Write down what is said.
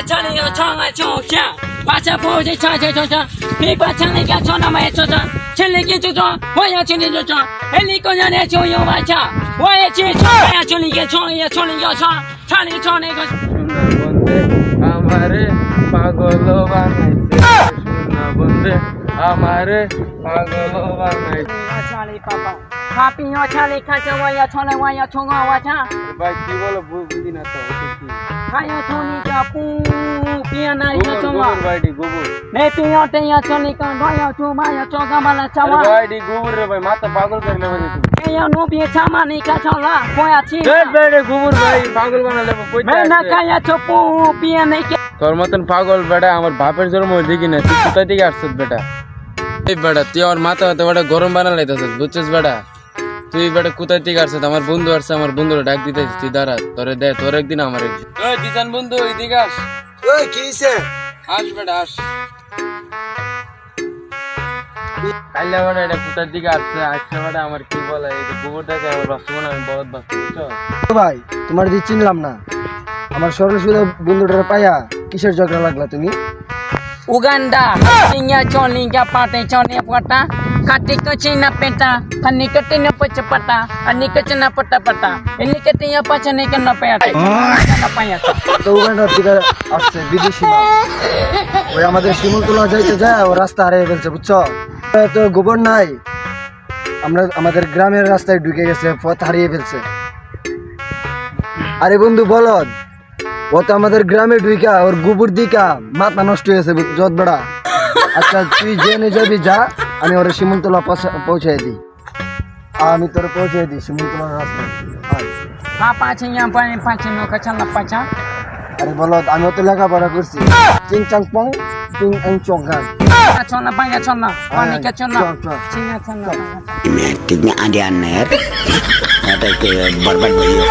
这里有窗啊就像，把这不是唱唱唱唱，别管城里个窗那么也唱唱，城里个就装，我要城里就装，哎你个人的就用玩唱，我也去唱，我要城里个窗也城里要唱，唱里唱那个。আমারে পাগল বানাইছে সোনা বন্ধে আমারে পাগল বানাইছে চালি পাপা হাপি ও চালি খাচ্ছে ওয়া ছলে ওয়া ছঙ্গা ওয়া ভাই কি বলো বুঝি না তো ওটা কি খায়া ছনি চাপু পিয়ানা ইয়া ছঙ্গা গোবর ভাইডি গোবর নে পিয়া টেয়া ছলি কান ওয়া ছুমায়া ছঙ্গা মালা চাওয়া ভাইডি গোবর রে ভাই মাথা পাগল করে নেবে তুমি এয়া নো পিয়া ছামানি কা ছলা কোয়া ছি বেড়ে গোবর ভাই পাগল বানালে কইতে মে না খায়া ছপু পিয়ানা কে তোর মতন পাগল বেটা আমার বাপের জন্ম দেখি না তুই কোথা থেকে আসছিস বেটা এই বেটা তুই আমার মাথা হাতে বেটা গরম বানা লাইতেছিস বুঝছিস বেটা তুই বেটা কোথা থেকে আসছিস আমার বন্ধু আসছে আমার বন্ধুরে ডাক দিতেছিস তুই দাঁড়া তোরে দে তোর একদিন আমার একদিন ওই দিজান বন্ধু এদিকে আস ওই কি হইছে আস বেটা আস কাইলা বেটা এটা কোথা থেকে আসছে আসছে বেটা আমার কি বলে এই গোবর থেকে আমার রসগোল্লা আমি বহুত বাঁচছি বুঝছো ভাই তোমার যে চিনলাম না আমার সরল সুদা বন্ধুটার পায়া কিসের ঝগড়া লাগলা তুমি Uganda, singa choni ga pate choni pata, kati kucina peta, kani katina pachapata, ani kacina pata pata, ini katinya pachane kana payata, kana payata. তো উগান্ডার থেকে আসছে বিদেশি মাল ওই আমাদের শিমুলতলা যাইতে যায় ও রাস্তা হারিয়ে ফেলছে বুঝছো তো গোবর নাই আমরা আমাদের গ্রামের রাস্তায় ঢুকে গেছে পথ হারিয়ে ফেলছে আরে বন্ধু বলদ ও তো আমাদের গ্রামে ঢুকা ওর গোবর দিকা মাথা নষ্ট হয়েছে জত বেড়া আচ্ছা তুই জেনে যাবি যা আমি ওর শিমুলতলা পৌঁছাই দিই আমি তোর পৌঁছাই দিই শিমুলতলার রাস্তায় আয়। Apa cinya pani pachino kacana pacha? আরে বলদ আমিও তো লেখাপড়া করছি চিং চাং পং চিং এং চং গান Kacana panya chona, pani kacana, চল চল cinya chona. Metiknya ada aner, ada ke barbar beliau.